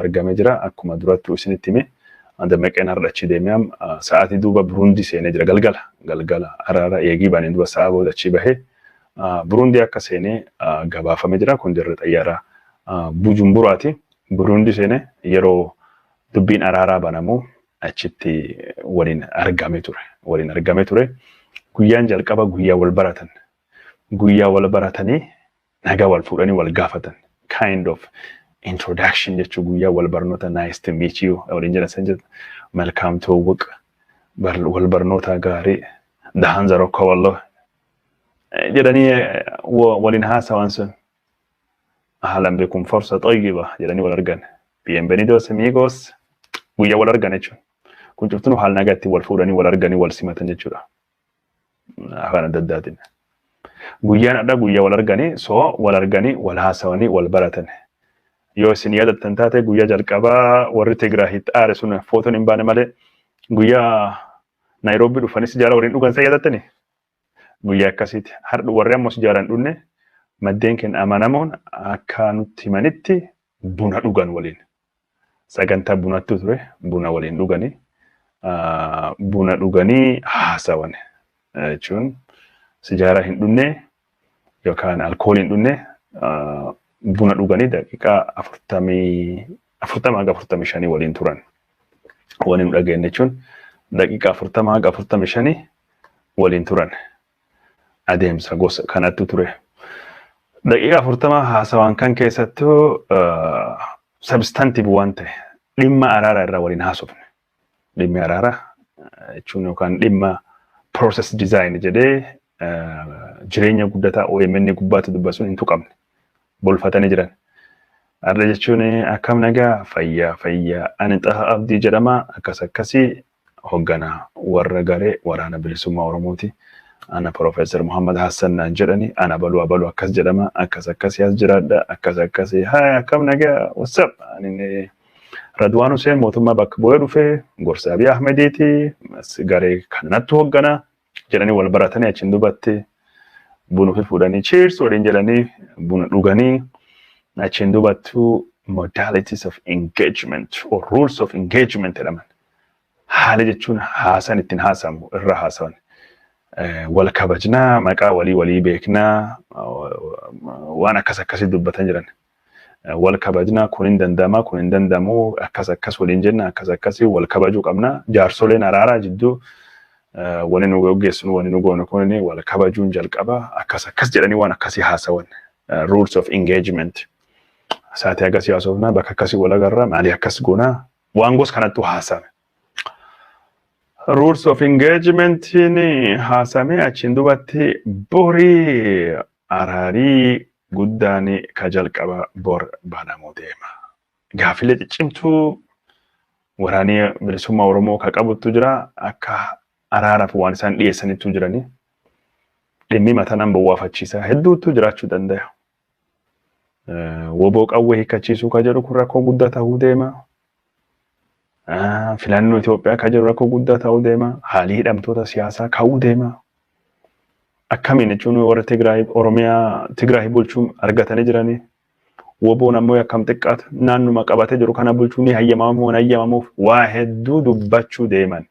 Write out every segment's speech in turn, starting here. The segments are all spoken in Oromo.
argamee jira akkuma duratti isinitti hime dammaqeen har'achi deemee sa'aatii duuba Burundi seenee jira galgala araara eegii baaneen duuba sa'a booda achi bahee Burundi akka seenee gabaafamee jira kun dirree xayyaaraa Bujumburaati. Burundi seenee yeroo dubbiin araaraa banamu achitti waliin argame ture. Guyyaan jalqaba guyyaa wal baratan. Guyyaa wal baratanii nagaa wal fuudhanii wal gaafatan. Kind of introduction jechuun guyyaa wal barnoota nice to meet you waliin jedhan san jedhu malkaam tawwuq wal barnoota gaarii dahan zarokka wallo jedhanii waliin haasawan sun ahlan bikum farsa tayyiba jedhanii wal argan bienvenidos amigos guyyaa wal argan jechuun kun cuftunu haal nagaatti wal fuudhanii wal arganii wal simatan jechuudha afaan adda addaatiin guyyaan adda guyyaa wal arganii wal haasawanii wal baratan yoo isin yaadattan taate guyyaa jalqabaa warri Tigraahitti aare sun footoon hin baane malee guyyaa Naayiroobii dhufanis jaara waliin dhugan sa yaadattani guyyaa akkasiiti har'a warri ammoo jaaran dhunne maddeen keenya amanamoon akka nutti himanitti buna dhugan waliin sagantaa bunatti ture buna waliin dhuganii haasawan jechuun sijaara hin dhunne yookaan alkoolii hin dhunne buna dhuganii daqiiqaa 40-45 waliin turan. Waliin dhageenye jechuun daqiiqaa 40-45 waliin turan. Adeemsa gosa kanatti ture. Daqiiqaa 40 haasawaan kan keessattuu substantive waan ta'e dhimma araaraa irraa waliin haasofne. Dhimmi araaraa jechuun yookaan dhimma process design jedhee jireenya guddataa OMN gubbaatti dubbasuun hin tuqamne. Bolfatanii jiran. Arra jechuun akkam nagaa fayyaa ani Xahaa Abdii jedhama akkasii hoogganaa warra garee waraana bilisummaa Oromooti. Ana Profeesar Muhammad Hassan naan jedhani ana baluu akkas jedhama akkasii as jiraadha akkasii haa akkam nagaa what's up ani Radwaan Hussein mootummaa bakka bu'ee dhufee Gorsaa Abiy Ahmediiti garee kanatti hoogganaa jedhanii wal baratanii achiin duubatti buna fuudhanii cheers waliin jedhanii buna dhuganii achiin duubattuu modalities of engagement or rules of engagement jedhaman haala jechuun haasan ittiin haasamu irra haasawan wal kabajnaa maqaa walii beeknaa waan akkasii dubbatan jiran wal kabajnaa kun hin danda'ama kun hin danda'amu akkas waliin jenna akkasii wal kabajuu qabna jaarsoleen araaraa jidduu waliin ogeessuun waliin ogoon kun wal kabajuun jalqaba akkas jedhanii waan akkasii haasawan rules of engagement saatii akkasii haasofnaa bakka akkasii wal agarra maalii akkas goonaa waan gos kanattu haasame rules of engagement ni haasame achiin duubatti borii araarii guddaan ka jalqaba bor banamuu deema gaafilee ciccimtuu waraanii bilisummaa Oromoo ka qabuttu jira akka araaraaf waan isaan dhiyeessanitu jiranii dhimmi mataan bowwaafachiisaa hedduutu jiraachuu danda'a. Woboo qawwee hiikachiisuu ka jedhu kun rakkoo guddaa ta'uu deema. Filannoo Itoophiyaa ka jedhu rakkoo guddaa ta'uu deema. Haalli hidhamtoota siyaasaa ka'uu deema. Akkamiin jechuun warra Oromiyaa Tigraay bulchuun argatanii jiranii. Woboon ammoo akkam xiqqaatu naannuma qabatee jiru kana bulchuun ni hayyamamuuf waa hedduu dubbachuu deeman.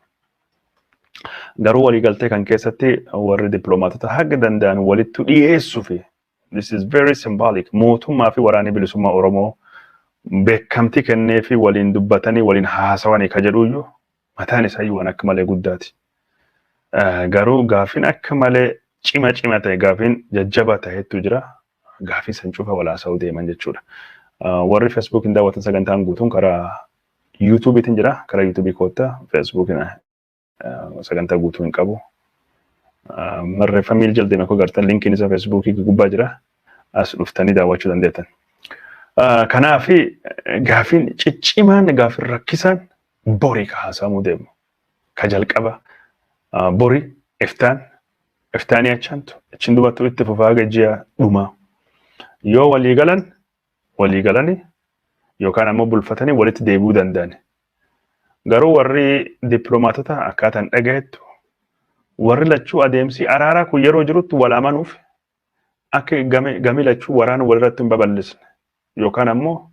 Garuu waliigaltee kan keessatti warri dippiloomaatota haga danda'an walitti dhiyeessuuf this is very symbolic mootummaa fi waraanni bilisummaa Oromoo beekamtii kennee fi waliin dubbatanii waliin haasawanii ka jedhuyyuu mataan isaa waan akka malee guddaati. Garuu gaafin akka malee cima ta'e gaafin jajjaba ta'etu jira. Gaafii san cufa walaasa'uu deeman jechuudha. Warri Facebook hin daawwatan sagantaan guutuun karaa YouTube'itiin jira. Karaa YouTube'i koottaa Facebook'in sagantaa guutuu hin qabu. Marreeffamii jaldeema koo gartan linkiin isaa Facebook'ii gubbaa jira. As dhuftanii daawwachuu dandeettan. Kanaafi gaafiin ciccimaan gaafin rakkisaan borii ka haasaamuu deemu. Ka jalqaba borii iftaanii achantu achiin dubattuu itti fufaa gajjiyaa dhumaa. Yoo waliigalanii yookaan ammoo bulfatanii walitti deebi'uu danda'an. Garuu warri dippiloomaatota akkaataan dhagahettu warri lachuu adeemsi araaraa kun yeroo jirutti wal amanuuf akka gami lachuu waraana walirratti hin babal'isne yookaan ammoo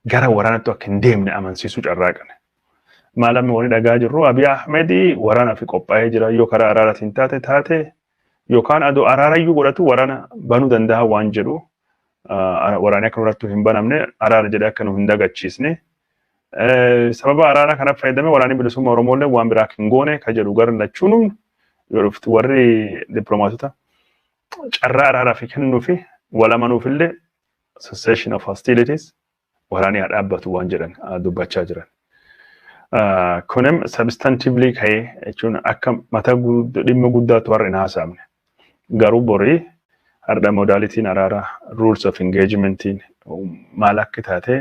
gara waraanatti akka hin deemne amansiisuu carraaqan. Maalamni wani dhagaa jirru Abiy Ahmed waraana fi qophaa'ee jira yoo karaa araaraatiin taate yookaan adoo araarayyuu godhatu waraana banuu danda'a waan jedhu waraanni akka nurrattuu hin banamne araara jedhee akka nu hin dagachiisne sababa araara kana fayyadame waraanni bilisummaa Oromoolee waan biraa hin goone ka jedhu gara lachuun yoo dhuftu warri dippiloomaatota carraa araaraa fi kennuu fi wal amanuufillee cessation of hostilities waraanni haa dhaabbatu waan jedhan dubbachaa jiran. Kunim substantively ka'ee jechuun akka mata dhimma guddaatu warra hin haasa'amne. Garuu borii har'a modaalitiin araaraa rules of engagementiin maal akka taate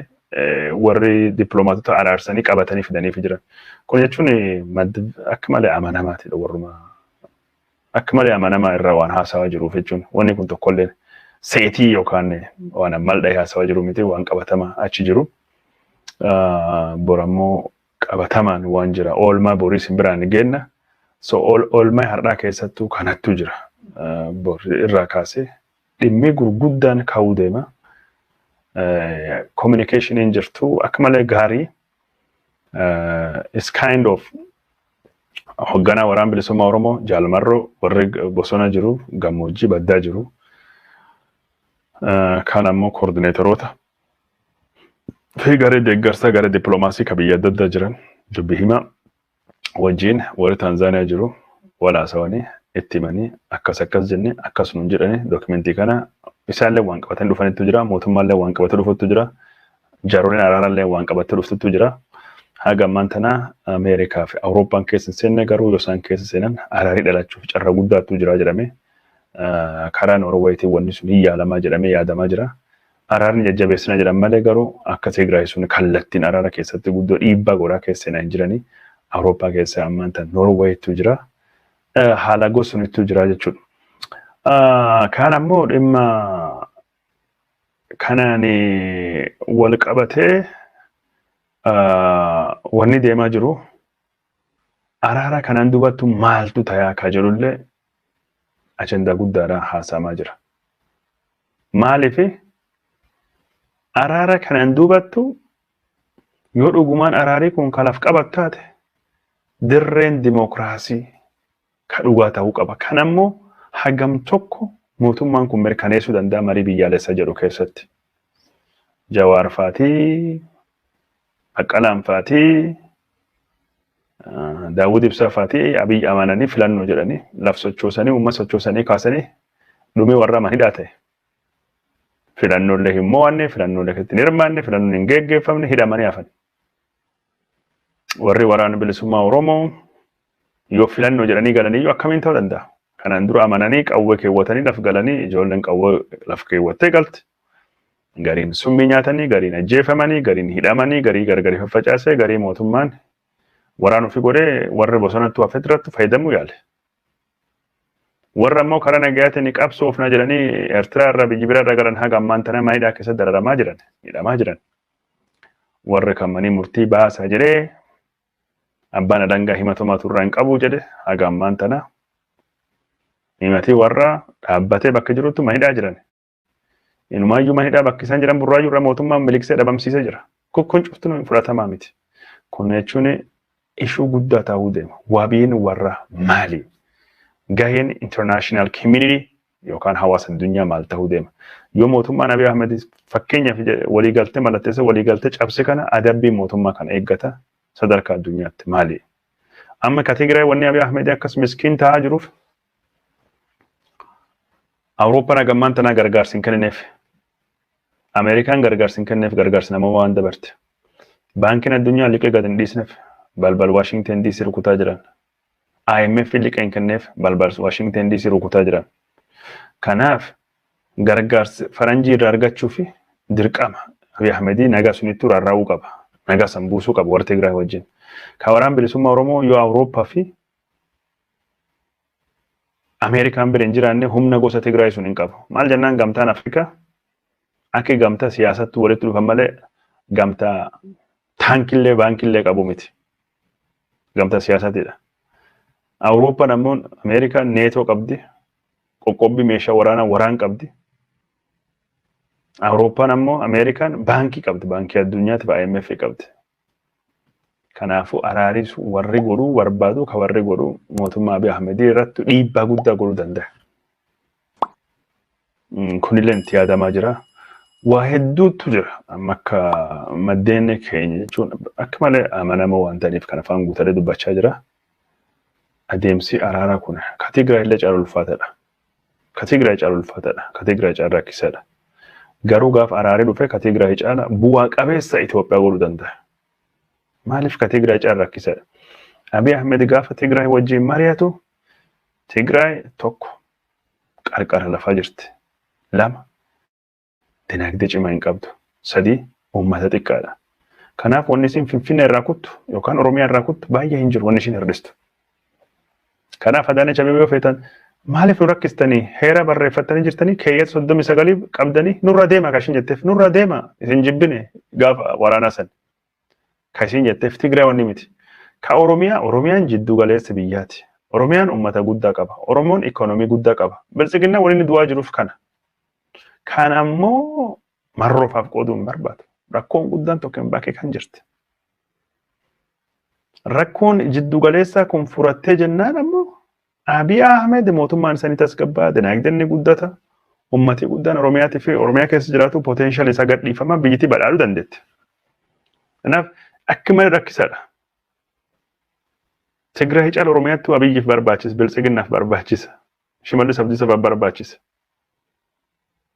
warri dippiloomaatota araarsanii qabatanii fidanii jiran. Kun jechuun akka malee amanamaatidha warruma. Akka malee amanamaa irraa waan haasawaa jiruuf jechuun wanni kun tokkollee seetii yookaan waan ammal'ee haasawaa jiru miti waan qabatamaa achi jiru. Borammoo qabatamaan waan jira oolmaa borii simbiraan geenna. So oolmaa har'aa keessattuu kanattu jira. Irraa kaasee dhimmi gurguddaan ka'uu deema. Communication jirtu akka malee gaarii is kind of hoogganaa waraana bilisummaa Oromoo Jaalmarroo warri bosona jiru gammoojjii baddaa jiru. Kaan ammoo koordineetoroota fi garee deeggarsaa garee dippiloomaasii ka biyya adda addaa jiran dubbii himaa wajjin warri Taanzaaniyaa jiru walaasawanii itti himanii akkas jennee akkasuma jedhanii dookimentii kana isaallee waan qabatanii dhufanitu jira mootummaallee waan qabatee dhufutu jira jaaroleen araaraallee waan qabatee dhufutu jira. Haga ammaan tana Ameerikaa fi Awurooppaan keessa seenne garuu yoo isaan keessa seenan araarii dhalachuuf carraa guddaatu jira jedhame. Karaa Noorweetiin wanni sun hin yaalamaa jedhamee yaadamaa jira. Araarni jajjabeessina jedhan malee garuu akka Tigraay sun kallattiin araara keessatti guddoo dhiibbaa godhaa keessa hin jiranii. Awurooppaa keessa ammaan tana Noorweetu jira. Haala gosunittu jira jechuudha. Kaan ammoo dhimma kanaan wal qabatee wanni deemaa jiru araara kanaan dubattu maaltu tayaa ka jedhullee ajandaa guddaadhaan haasamaa jira. Maaliif araara kanaan dubattu yoo dhugumaan araarii kun kalaaf qabatu taate dirreen dimookiraasii ka dhugaa ta'uu qaba. Kan ammoo hagam tokko mootummaan kun mirkaneessuu danda'a marii biyyaalessaa jedhu keessatti. Jawaar Faatii Baqqalaan Faatii Daawud Ibsaa Faatii Abiy amananii filannoo jedhanii laf sochoosanii uummata sochoosanii kaasanii dhumee warra amanidhaa ta'e. Filannoolee hin mo'anne, filannoolee hin hirmaanne, filannoon hin geggeeffamne hidhamanii hafan. Warri waraana bilisummaa Oromoo yoo filannoo jedhanii galanii yoo akkamiin ta'uu danda'a? Kanaan dura amananii qawwee keewwatanii laf galanii ijoolleen qawwee laf keewwattee galte. Gariin summii nyaatanii, gariin ajjeefamanii, gariin hidhamanii, garii gargari faffacaasee, garii mootummaan waraana ofii godhee warri bosonatti hafee irratti fayyadamuu yaale. Warra ammoo karaa nagayaatiin qabsoofna jedhanii Eertiraa irraa biyya biraa irraa galan haga ammaan tana maayidhaa keessa dararamaa jiran, hidhamaa jiran. Warri kammanii murtii baasaa jedhee abbaan alangaa himatamaa turraa hin qabu jedhe haga ammaan tana himatii warra dhaabbatee bakka jirutti maayidhaa jiran. Inumaayyuu maayidhaa bakka isaan jiran burraayyuu irraa mootummaan miliksee dhabamsiisee jira. Kun cuftuun fudhatamaa miti. Kun jechuun ishuu guddaa ta'uu deema. Wabiin warra maali? Gaheen international community yookaan hawaasa addunyaa maal ta'uu deema? Yoo mootummaan Abiy Ahmed fakkeenyaaf waliigaltee mallatteessa waliigaltee cabse kana adabbii mootummaa kana eeggata sadarkaa addunyaatti maali? Amma Tigraay wanni Abiy Ahmed akkas miskiin ta'aa jiruuf Awurooppaan hagammaan tanaa gargaarsi hin kennineef. Ameerikaan gargaarsi hin kenneef gargaarsi nama waan dabarte. Baankiin addunyaa liqee gad hin dhiisneef balbal Washington DC rukutaa jiran. IMF liqee hin kenneef balbal Washington DC rukutaa jiran. Kanaaf gargaarsi faranjii irraa argachuu fi dirqama Abiy Ahmed nagaa sunittuu rarraa'uu qaba. Nagaa san buusuu qaba warra Tigraay wajjin. Ka waraana bilisummaa Oromoo yoo Awurooppaa fi Ameerikaan bira hin jiraanne humna gosa Tigraay sun hin qabu. Maal jennaan gamtaan Afrikaa akka gamtaa siyaasatti walitti dhufan malee gamtaa taankillee baankillee qabu miti. Gamtaa siyaasatidha. Awurooppaan ammoo Ameerikaan neetoo qabdi. Qoqqobbii meeshaa waraanaa waraan qabdi. Awurooppaan ammoo Ameerikaan baankii qabdi. Baankii addunyaatti IMF qabdi. Kanaafuu araaris warri godhuu barbaadu ka warri godhuu mootummaa Abiy Ahmed irratti dhiibbaa guddaa godhuu danda'a. Kunillee itti yaadamaa jira. Waa hedduutu jira. Amma akka maddeen keenya jechuun akka malee amanamoo waan ta'aniif kan afaan guutanii dubbachaa jira. Adeemsi araaraa kun ka Tigraay illee caalaa ulfaataadha. Ka Tigraay caalaa ulfaataadha. Ka Tigraay caalaa rakkisaadha. Garuu gaaf araarri dhufe ka Tigraay caalaa bu'aa qabeessa Itoophiyaa godhuu danda'a. Maaliif ka Tigraay caalaa rakkisaadha? Abiy Ahmed gaafa Tigraay wajjin mari'atu Tigraay tokko qarqara lafaa jirti. 2 dinagdee cimaa hin qabdu. 3 uummata xiqqaadha. Kanaaf wanni isin Finfinnee irraa kuttu yookaan Oromiyaa irraa kuttu baay'ee hin jiru wanni isin hir'istu. Kanaaf Adaanech Abeebee feetan maaliif nu rakkistanii heera barreeffattanii jirtanii keeyyata 39 qabdanii nurra deema kashin jetteef nurra deema isin jibbine gaafa waraanaa san kashin jetteef Tigraay wanni miti. Ka Oromiyaan jiddu galeessa biyyaati. Oromiyaan uummata guddaa qaba. Oromoon ikoonoomii guddaa qaba. Biltsiginnaa waliin du'aa jiruuf kana. Kan ammoo marroofaaf qooduu hin barbaadu. Rakkoon guddaan tokko hin bakkee kan jirti. Rakkoon jiddu galeessaa kun furattee jennaan ammoo Abiy Ahmed mootummaan isaanii tasgabbaa dinagdeen guddata. Uummati guddaan Oromiyaatii fi Oromiyaa keessa jiraatu potential isaa gadhiifama biyyattii badhaadhuu dandeetti. Kanaaf akka malee rakkisaadha. Tigraay caalaa Oromiyaatti Abiyyiif barbaachisa, Biltsiginnaaf barbaachisa, Shimallis Abdiisaaf barbaachisa.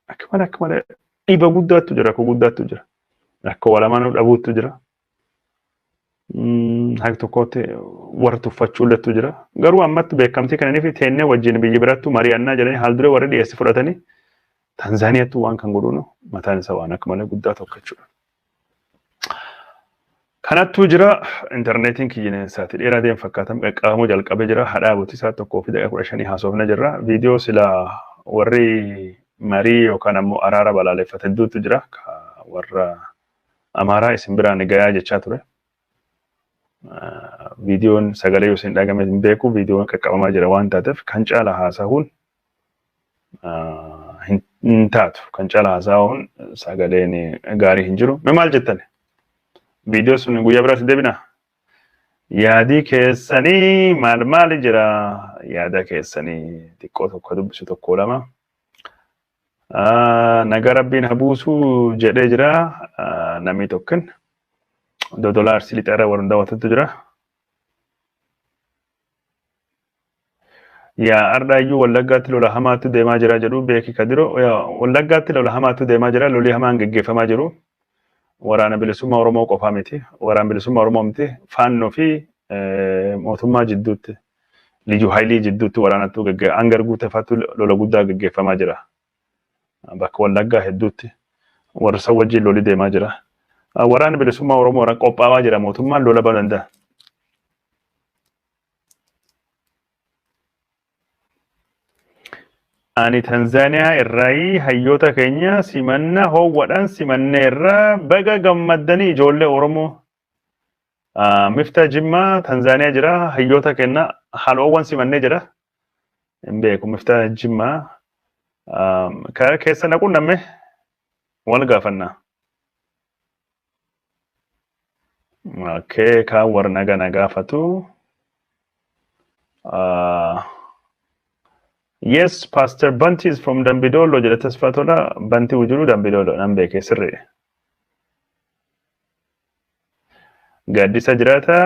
Akka malee dhiibbaa guddaatu jira, rakkoo guddaatu jira. Rakkoo walamanuu dhabuutu jira. Haga tokkotti warra tuffachuulletu jira. Garuu ammatti beekamtii kananiif teennee wajjin biyya birattu mari'annaa jedhanii haal duree warri dhiyeessi fudhatanii Tanzaaniyaatti waan kan godhuun mataan isaa waan akka malee guddaa tokko jechuudha. Kanattuu jira intarneetiin kiyyineensaati dheeraa deemu fakkaatan qaqqabamuu jalqabee jira. Hadhaa buutii isaa tokkoo fi daqiiqaa 15 haasofna jirra. Viidiyoo sila warri marii yookaan ammoo araara balaaleffate hedduutu jira. Warra Amaaraa isin biraan gayaa jechaa ture. Viidiyoon sagalee yoo isin dhagame hin beeku viidiyoon qaqqabamaa jira waan taateef kan caalaa haasa'uun hin taatu. Kan caalaa haasa'uun sagaleen gaarii hin jiru. Maal jettan? Viidiyoo sun guyyaa biraatti deebina. Yaadii keessanii maal jira? Yaada keessanii xiqqoo tokko dubbisu tokko lama. Nagaa Rabbiin habuusuu jedhee jira namni tokkin. Dodola Arsii lixaarra warra daawwatutu jira. Yaa ardaayyuu Wallaggaatti lola hamaatu deemaa jira jedhu beeki kadiroo. Wallaggaatti lola hamaatu deemaa jira lolii hamaan geggeeffamaa jiru. Waraana bilisummaa Oromoo qofaa miti. Waraana bilisummaa Oromoo miti. Faannoo fi mootummaa jidduutti Liyyuu Haayilii jidduutti waraanatu hangar guutefaatu lola guddaa geggeeffamaa jira. Bakka Wallaggaa hedduutti warra isa wajjin lolii deemaa jira. Waraana bilisummaa Oromoo warra qophaa'aa jira mootummaan lola ba'uu danda'a. Ani Tanzaaniyaa irraa hayyoota keenya simannaa hoowwadhaan simannee irraa baga gammaddanii ijoollee Oromoo. Miftaa Jimmaa Tanzaaniyaa jira hayyoota keenya haloowwan simannee jira. Hin beeku Miftaa Jimmaa keessa naquun namme wal gaafannaa. Okay, kan warra nagaa gaafatu. Yes, Pastor Banti is from Dambidolo. Jedha Tasfaatola Banti wujuru Dambidolo nan beeke sirri. Gaaddisa jiraata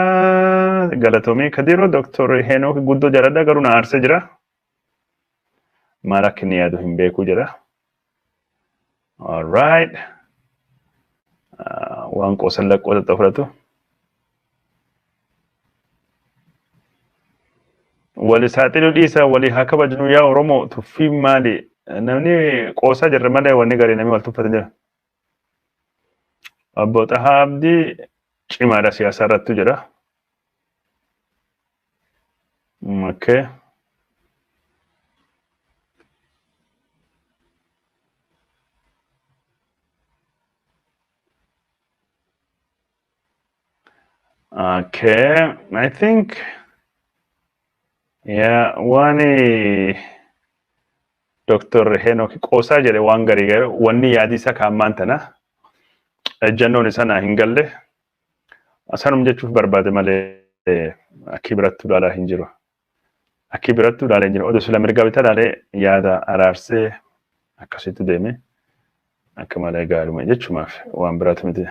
Galatoomii Kadiroo Dr. Henook Guddoo Jaraddaa garuu na aarsee jira. Maal akka inni yaadu hin beeku jedha. All right. Waan qoosan laqqoo xaxafuratu. Wali saaxiluu dhiisa wali haa kabajnu yaa Oromoo tuffii maali? Namni qoosaa jirre malee wanni gaarii namni wal tuffatan jira. Obbo Xahaa Abdii cimaadha siyaasa irrattu jedha. Okay. Okay, I think yeah, one Dr. Henok Qoosaa jedhe waan garii wanni yaadii isa kaammaan tana ejjannoon isa naa hin galle asanum jechuuf barbaade malee akki birattuu ilaalaa hin jiru. Akki birattuu ilaalaa hin jiru. Oduu sila mirga bitaa ilaalee yaada araarsee akkasitti deeme akka malee gaaruma jechumaaf waan biraatu miti.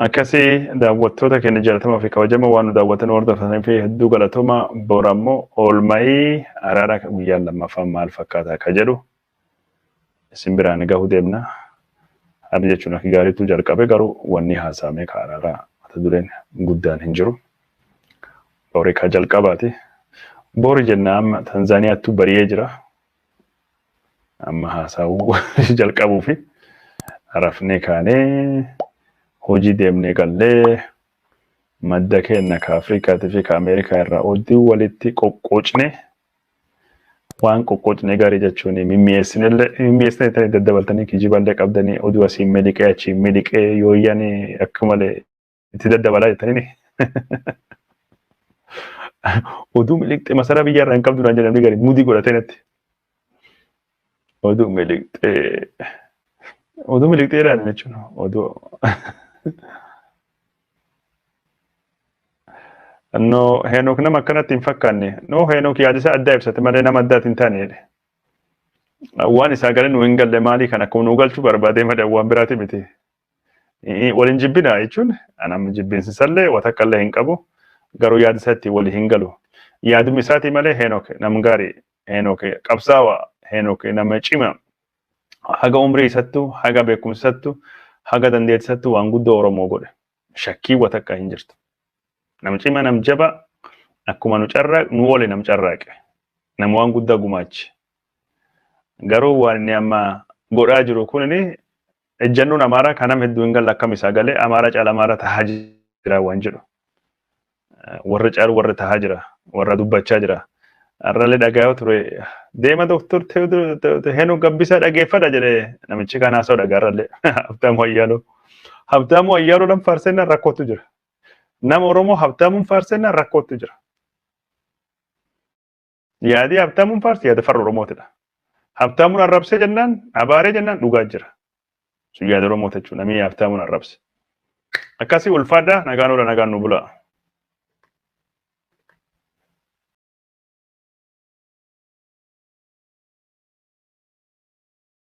Akkasii daawwattoota keenya jaalatamaa fi kabajamoo waan nu daawwatan hordofanii fi hedduu galatooma borammoo oolmayii araara guyyaa lammaffaa maal fakkaata akka jedhu isin biraan gahuu deemna. Har'a jechuun akka gaariitu jalqabe garuu wanni haasa'ame ka araaraa mata dureen guddaan hin jiru. Boori ka jalqabaati. Boori jenna amma Tanzaaniyaattu bari'ee jira. Amma haasa'uu jalqabuu fi rafnee kaanee hojii deemnee gallee madda keenya ka Afrikaatii fi ka Ameerikaa irraa oduu walitti qoqqoocne waan qoqqoocne gaarii jechuun mimmi'eessine ta'e daddabaltanii kijiballee qabdanii oduu asiin miliqee achiin miliqee yooyyanii akka malee itti daddabalaa jettanii oduu miliqxee masaraa biyya irraa hin qabdu naan jedhamni gaarii mudii godhatee natti oduu miliqxee jedhan jechuun oduu no Henok nama akkanatti hin fakkaanne no Henok yaadisa addaa ibsate malee nama addaati hin taane jedhe waan isaa galee nu hin galle maalii kan akkuma nu galchuu barbaadee malee waan biraati miti waliin jibbina jechuun anam jibbinsisallee watakkallee hin qabu garuu yaadisatti wali hin galu yaaduma isaati malee Henok nam gaarii Henok qabsaawaa Henok nama cima haga umrii isattu haga beekumsattu haga dandeettisattu waan guddoo Oromoo godhe shakkii watakka hin jirtu. Nam cima nam jaba akkuma nu carraaq nu ole nam carraaqe nam waan guddaa gumaachi. Garuu waan inni amma godhaa jiru kunini ejjannoon Amaaraa kanam hedduu hin galle akkam isaa galee Amaaraa caala Amaaraa tahaa jira waan jedhu. Warra caalu warra tahaa jira warra dubbachaa jira. Arralee dhagaa'aa ture deema Dr. Henok Gabbisaa dhageeffadha jedhee namichi kan haasa'u dhagaarrallee Habtaamuu Ayyaaloo nam faarsennaan rakkootu jira. Nama Oromoo Habtaamuun faarsennaan rakkootu jira. Yaadii Habtaamuun faarsi yaada farra Oromootidha. Habtaamuun arrabsee jennaan abaaree jennaan dhugaa jira. Sun yaada Oromoota jechuudha namni Habtaamuun arrabse. Akkasii ulfaadhaa nagaan oola nagaan nu bula.